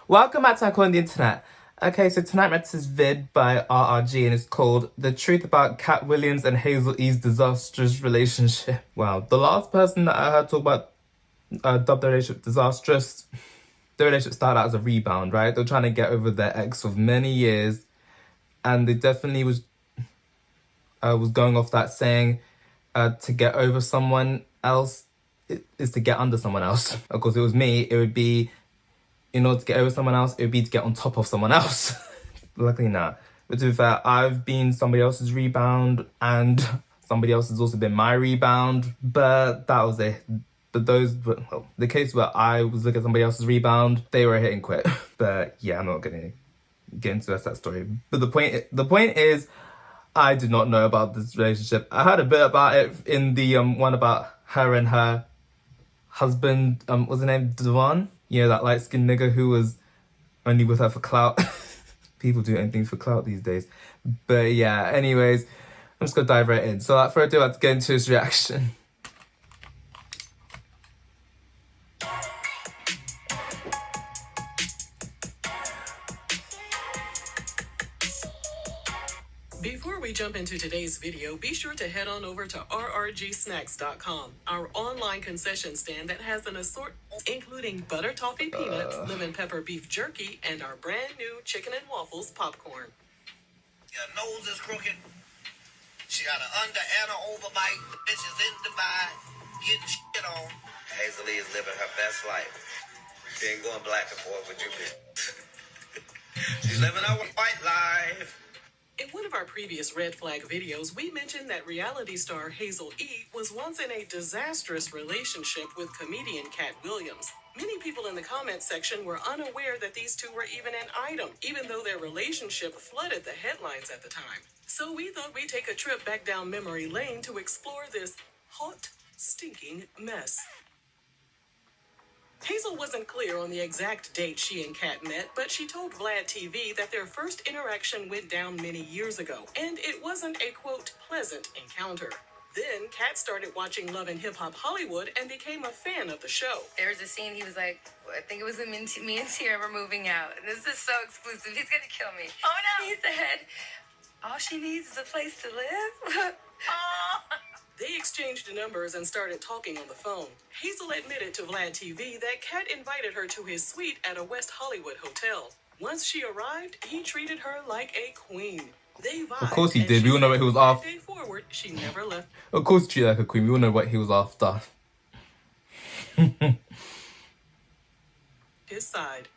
Welcome back to Icon on the Internet. Okay, so tonight I read this vid by RRG and it's called The Truth About Katt Williams and Hazel E's Disastrous Relationship. Wow, the last person that I heard talk about dubbed their relationship disastrous, the relationship started out as a rebound, right? They were trying to get over their ex of many years and they definitely was going off that saying to get over someone else is to get under someone else. Of course, it was me, it would be in order to get over someone else, it would be to get on top of someone else. Luckily not. But to be fair, I've been somebody else's rebound and somebody else has also been my rebound. But that was it. But the case where I was looking at somebody else's rebound, they were a hit and quit. But yeah, I'm not gonna get into that story. But the point is, I did not know about this relationship. I heard a bit about it in the one about her and her husband, what's his name, Devon? You know, that light-skinned nigga who was only with her for clout. People do anything for clout these days. But yeah, anyways, I'm just gonna dive right in. So without further ado, let's get into his reaction. Before we jump into today's video, be sure to head on over to rrgsnacks.com, our online concession stand that has an assortment including butter toffee peanuts, lemon pepper beef jerky, and our brand new chicken and waffles popcorn. Your nose is crooked. She got an under and an overbite. The bitch is in Dubai, getting shit on. Hazel E is living her best life. She ain't going back and forth with you, bitch. She's living her white life. In one of our previous red flag videos, we mentioned that reality star Hazel E was once in a disastrous relationship with comedian Katt Williams. Many people in the comments section were unaware that these two were even an item, even though their relationship flooded the headlines at the time. So we thought we'd take a trip back down memory lane to explore this hot, stinking mess. Hazel wasn't clear on the exact date she and Katt met, but she told Vlad TV that their first interaction went down many years ago, and it wasn't a, quote, pleasant encounter. Then Katt started watching Love and Hip Hop Hollywood and became a fan of the show. There was a scene, he was like, I think it was me and Tierra were moving out, and this is so exclusive, he's gonna kill me. Oh no! He said, all she needs is a place to live. Oh. They exchanged numbers and started talking on the phone. Hazel admitted to Vlad TV that Katt invited her to his suite at a West Hollywood hotel. Once she arrived, he treated her like a queen. They vibed. Of course he did. We all know what he was after. Day forward, she never left. Of course he treated like a queen. We all know what he was after. His side.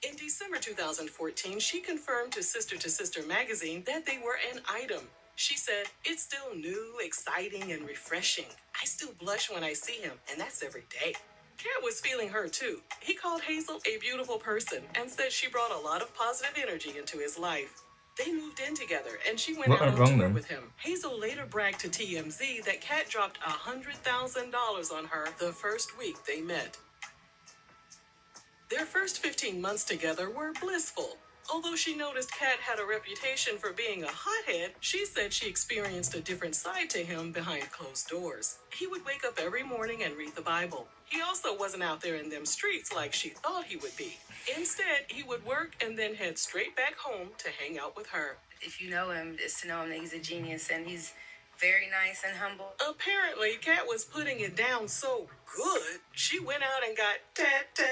In December 2014, she confirmed to Sister magazine that they were an item. She said, it's still new, exciting, and refreshing. I still blush when I see him, and that's every day. Katt was feeling her too. He called Hazel a beautiful person and said she brought a lot of positive energy into his life. They moved in together and she went out on tour with him. Hazel later bragged to TMZ that Katt dropped $100,000 on her the first week they met. Their first 15 months together were blissful. Although she noticed Katt had a reputation for being a hothead, she said she experienced a different side to him behind closed doors. He would wake up every morning and read the Bible. He also wasn't out there in them streets like she thought he would be. Instead, he would work and then head straight back home to hang out with her. If you know him, it's to know him that he's a genius and he's very nice and humble. Apparently, Katt was putting it down so good, she went out and got tatted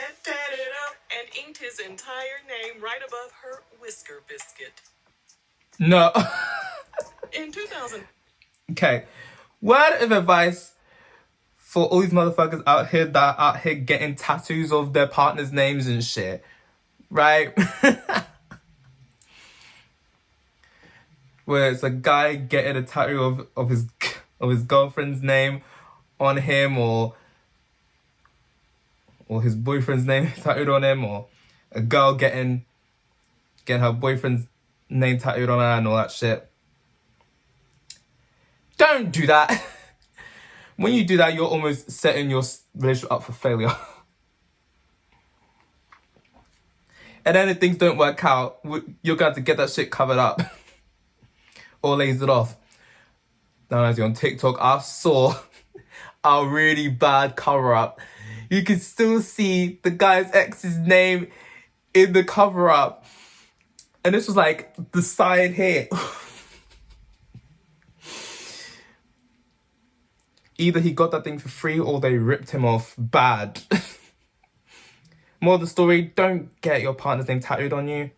up and inked his entire name right above her whisker biscuit. No. In 2000. Okay. Word of advice for all these motherfuckers out here that are out here getting tattoos of their partner's names and shit. Right? Where it's a guy getting a tattoo of his girlfriend's name on him or his boyfriend's name tattooed on him, or a girl getting her boyfriend's name tattooed on her and all that shit. Don't do that. When you do that, you're almost setting your relationship up for failure. And then if things don't work out, you're going to get that shit covered up. Or lays it off. Now, as you're on TikTok, I saw a really bad cover up. You can still see the guy's ex's name in the cover up. And this was like the side here. Either he got that thing for free or they ripped him off bad. More of the story, don't get your partner's name tattooed on you.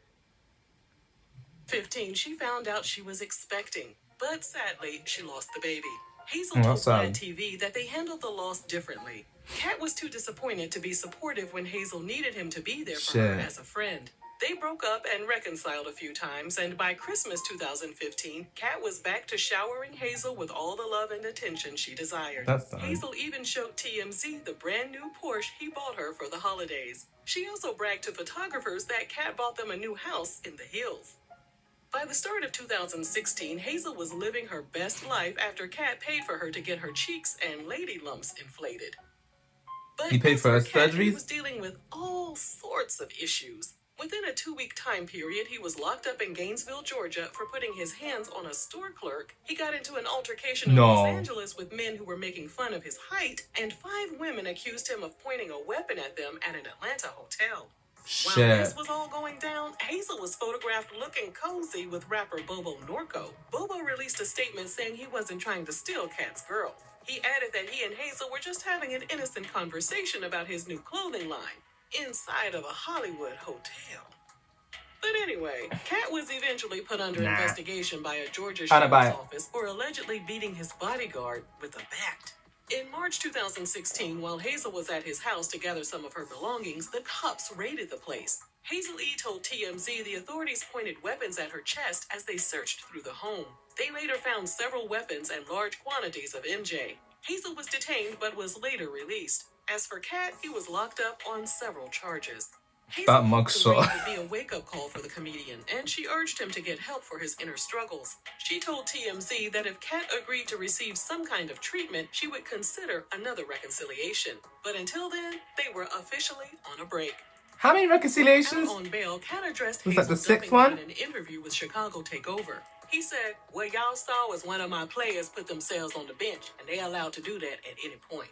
15, she found out she was expecting, but sadly, she lost the baby. Hazel Oh, told that's sad. Vlad TV that they handled the loss differently. Katt was too disappointed to be supportive when Hazel needed him to be there for her Shit. as a friend. They broke up and reconciled a few times, and by Christmas 2015, Katt was back to showering Hazel with all the love and attention she desired. That's sad. Hazel even showed TMZ the brand new Porsche he bought her for the holidays. She also bragged to photographers that Katt bought them a new house in the hills. By the start of 2016, Hazel was living her best life after Katt paid for her to get her cheeks and lady lumps inflated. But He paid as for her Katt, he surgeries? was dealing with all sorts of issues. Within a 2-week time period, he was locked up in Gainesville, Georgia for putting his hands on a store clerk. He got into an altercation in No. Los Angeles with men who were making fun of his height, and 5 women accused him of pointing a weapon at them at an Atlanta hotel. While Shit. this was all going down, Hazel was photographed looking cozy with rapper Bobo Norco. Bobo released a statement saying he wasn't trying to steal Katt's girl. He added that he and Hazel were just having an innocent conversation about his new clothing line inside of a Hollywood hotel. But anyway, Katt was eventually put under investigation by a Georgia I don't buy sheriff's it. office for allegedly beating his bodyguard with a bat. In March 2016, while Hazel was at his house to gather some of her belongings, the cops raided the place. Hazel E. told TMZ the authorities pointed weapons at her chest as they searched through the home. They later found several weapons and large quantities of MJ. Hazel was detained but was later released. As for Katt, he was locked up on several charges. Hazel That hoped the mugshot. raid would be a wake-up call for the comedian, and she urged him to get help for his inner struggles. She told TMZ that if Katt agreed to receive some kind of treatment, she would consider another reconciliation. But until then, they were officially on a break. How many Out reconciliations? on bail, Katt addressed Was that Hazel's the sixth dumping one? in an interview with Chicago Takeover. He said, "What y'all saw was one of my players put themselves on the bench, and they allowed to do that at any point."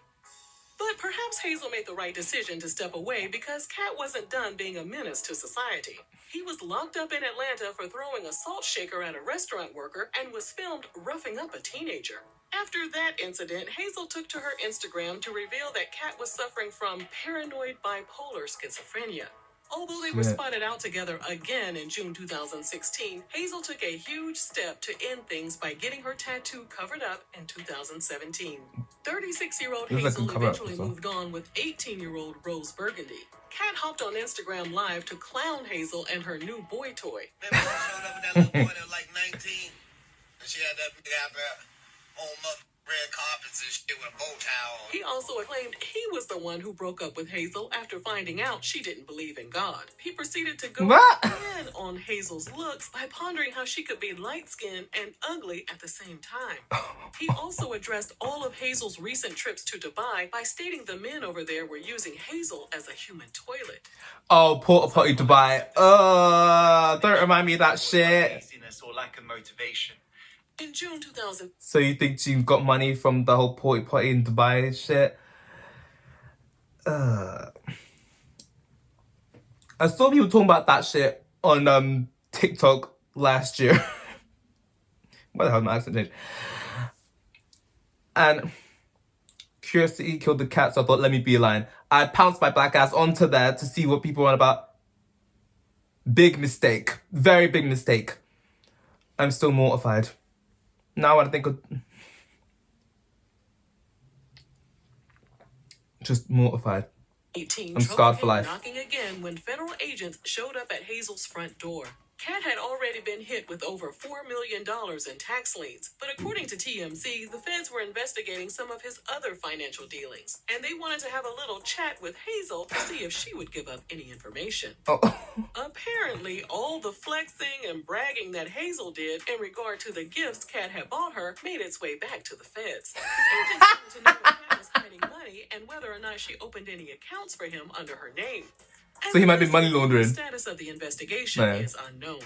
But perhaps Hazel made the right decision to step away because Katt wasn't done being a menace to society. He was locked up in Atlanta for throwing a salt shaker at a restaurant worker and was filmed roughing up a teenager. After that incident, Hazel took to her Instagram to reveal that Katt was suffering from paranoid bipolar schizophrenia. Although they were Shit. spotted out together again in June 2016, Hazel took a huge step to end things by getting her tattoo covered up in 2017. 36-year-old Looks like Hazel a cover-up eventually or so. moved on with 18-year-old Rose Burgundy. Katt hopped on Instagram Live to clown Hazel and her new boy toy. Remember when I showed up with that little boy that was like 19? And she had that big out there on red carpets and shit with a bow tie on. He also claimed he was the one who broke up with Hazel after finding out she didn't believe in God. He proceeded to go What? in on Hazel's looks by pondering how she could be light-skinned and ugly at the same time. He also addressed all of Hazel's recent trips to Dubai by stating the men over there were using Hazel as a human toilet. Oh, Porta Potty Dubai. Don't remind me of that shit. Laziness or lack of motivation. In June 2000, So you think she got money from the whole Porta Potty in Dubai shit? I saw people talking about that shit on TikTok last year. What the hell, my accent changed? And curiosity killed the cat, so I thought, let me be a lion. I pounced my black ass onto there to see what people were on about. Big mistake. Very big mistake. I'm still mortified. Now I think of... Just mortified. 18, I'm scarred for trouble came life. knocking again when federal agents showed up at Hazel's front door. Katt had already been hit with over $4 million in tax liens, but according to TMZ, the feds were investigating some of his other financial dealings, and they wanted to have a little chat with Hazel to see if she would give up any information. Oh. Apparently, all the flexing and bragging that Hazel did in regard to the gifts Katt had bought her made its way back to the feds. Agents wanted to know if Katt was hiding money and whether or not she opened any accounts for him under her name. So he might be As money of now, laundering. The status of the investigation Man. is unknown.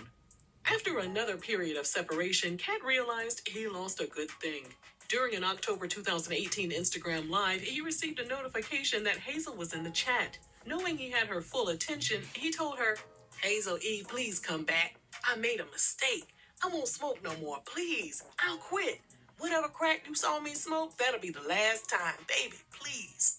After another period of separation, Katt realized he lost a good thing. During an October 2018 Instagram Live, he received a notification that Hazel was in the chat. Knowing he had her full attention, he told her, Hazel E, please come back. I made a mistake. I won't smoke no more, please. I'll quit. Whatever crack you saw me smoke, that'll be the last time, baby, please.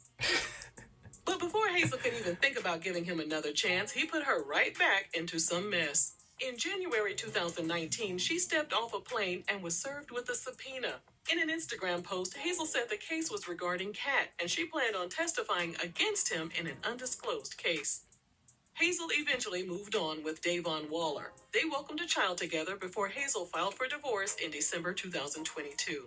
But before Hazel could even think about giving him another chance, he put her right back into some mess. In January 2019, she stepped off a plane and was served with a subpoena. In an Instagram post, Hazel said the case was regarding Katt, and she planned on testifying against him in an undisclosed case. Hazel eventually moved on with Davon Waller. They welcomed a child together before Hazel filed for divorce in December 2022.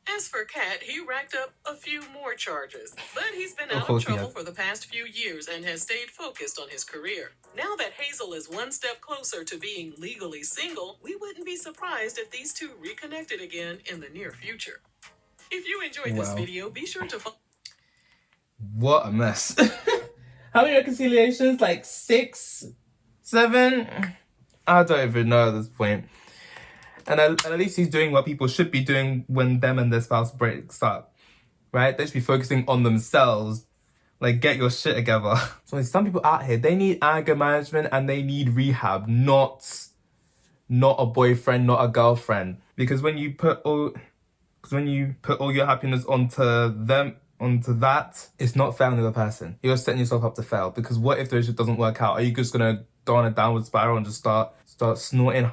As for Katt, he racked up a few more charges, but he's been out of trouble for the past few years and has stayed focused on his career. Now that Hazel is one step closer to being legally single, we wouldn't be surprised if these two reconnected again in the near future. If you enjoyed this video, be sure to What a mess. How many reconciliations? Like 6? 7? I don't even know at this point. And at least he's doing what people should be doing when them and their spouse breaks up, right? They should be focusing on themselves. Like, get your shit together. So some people out here, they need anger management and they need rehab, not a boyfriend, not a girlfriend. Because when you put all your happiness onto that, it's not fair on the other person. You're setting yourself up to fail. Because what if the relationship doesn't work out? Are you just gonna go on a downward spiral and just start snorting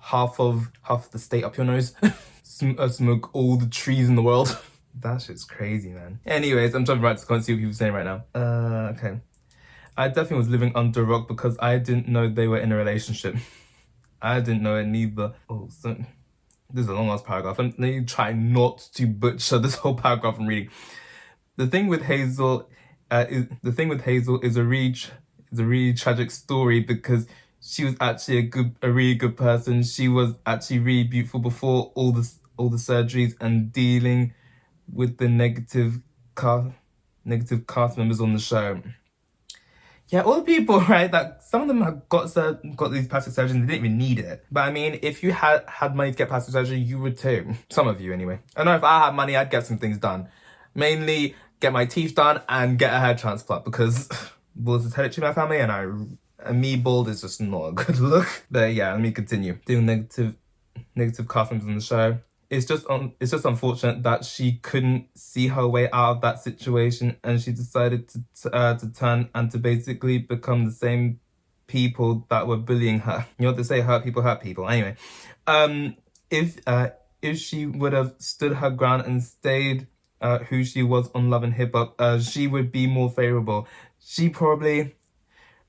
half of the state up your nose? Smoke all the trees in the world? That shit's crazy, man. Anyways, I'm jumping right to see what people are saying right now. Okay. I definitely was living under a rock because I didn't know they were in a relationship. I didn't know it neither. Oh, so this is a long ass paragraph. Let me try not to butcher this whole paragraph I'm reading. The thing with Hazel is a really tragic story because she was actually a really good person. She was actually really beautiful before all the surgeries and dealing with the negative cast members on the show. Yeah, all the people, right, that some of them have got these plastic surgeries and they didn't even need it. But I mean, if you had money to get plastic surgery, you would too. Some of you anyway. I know if I had money, I'd get some things done. Mainly get my teeth done and get a hair transplant because bald is hereditary in my family and me bald is just not a good look. But yeah, let me continue. Doing negative cast members on the show. It's just unfortunate that she couldn't see her way out of that situation and she decided to turn and to basically become the same people that were bullying her. You know what they say, hurt people. Anyway, if she would have stood her ground and stayed who she was on Love and Hip Hop, she would be more favorable. She probably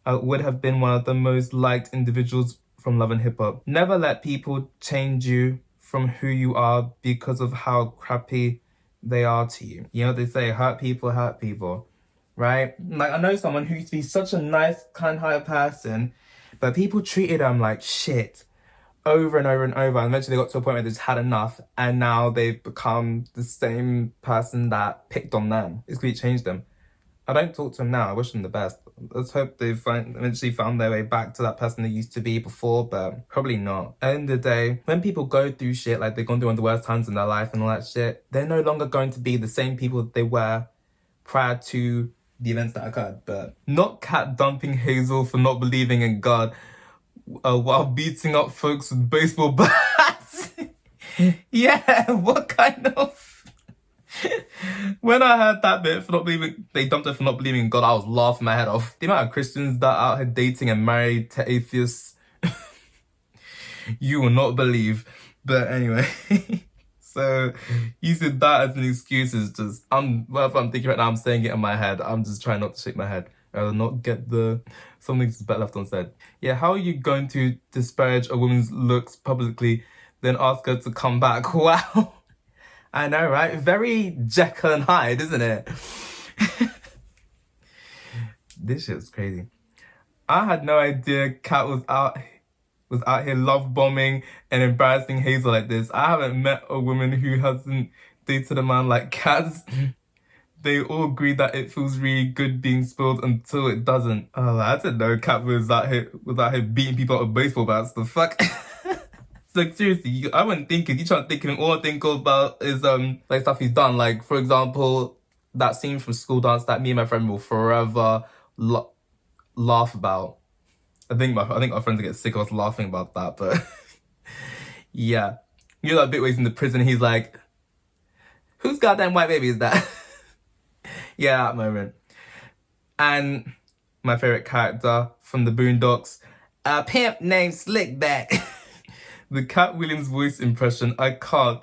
would have been one of the most liked individuals from Love and Hip Hop. Never let people change you from who you are because of how crappy they are to you. You know, they say hurt people, right? Like, I know someone who used to be such a nice, kind-hearted person, but people treated them like shit over and over and over. And eventually they got to a point where they just had enough and now they've become the same person that picked on them. It's completely changed them. I don't talk to them now. I wish them the best. Let's hope they eventually found their way back to that person they used to be before, but probably not. At the end of the day, when people go through shit, like they're going through one of the worst times in their life and all that shit, they're no longer going to be the same people that they were prior to the events that occurred. But not Katt dumping Hazel for not believing in God while beating up folks with baseball bats. Yeah, what kind of... When I heard that bit for not believing, they dumped her for not believing in God, I was laughing my head off. The amount of Christians that are out here dating and married to atheists, you will not believe. But anyway, so using that as an excuse is just, whatever I'm thinking right now, I'm saying it in my head. I'm just trying not to shake my head. Rather not get something's better left unsaid. Yeah, how are you going to disparage a woman's looks publicly, then ask her to come back? Wow. I know, right? Very Jekyll and Hyde, isn't it? This shit's crazy. I had no idea Katt was out here love bombing and embarrassing Hazel like this. I haven't met a woman who hasn't dated a man like Katt. They all agree that it feels really good being spoiled until it doesn't. Oh, I didn't know Katt was out here beating people up with baseball bats. The fuck? Like, seriously, I wouldn't think it. You try to think of him, all I think about is like stuff he's done. Like, for example, that scene from School Dance that me and my friend will forever laugh about. I think my friends get sick of us laughing about that, but yeah. You know that bit where he's in the prison, he's like, whose goddamn white baby is that? Yeah, that moment. And my favorite character from the Boondocks, a pimp named Slickback. The Katt Williams voice impression, I can't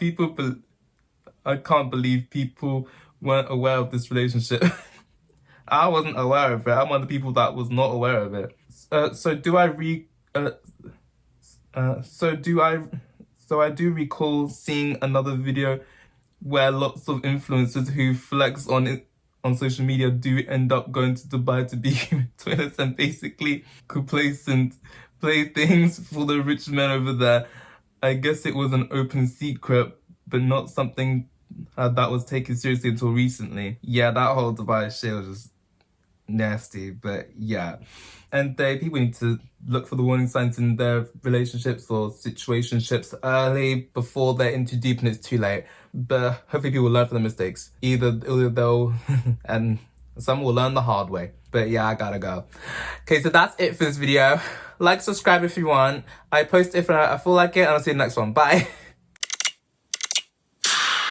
believe people weren't aware of this relationship. I wasn't aware of it. I'm one of the people that was not aware of it. So I do recall seeing another video where lots of influencers who flex on social media do end up going to Dubai to be twins and basically complacent playthings for the rich men over there. I guess it was an open secret, but not something that was taken seriously until recently. Yeah, that whole Dubai shit was just nasty, but yeah. And people need to look for the warning signs in their relationships or situationships early before they're in too deep and it's too late. But hopefully people learn from their mistakes. Either they'll, and some will learn the hard way. But yeah, I gotta go. Okay, so that's it for this video. Like, subscribe if you want. I post if I feel like it, and I'll see you in the next one. Bye.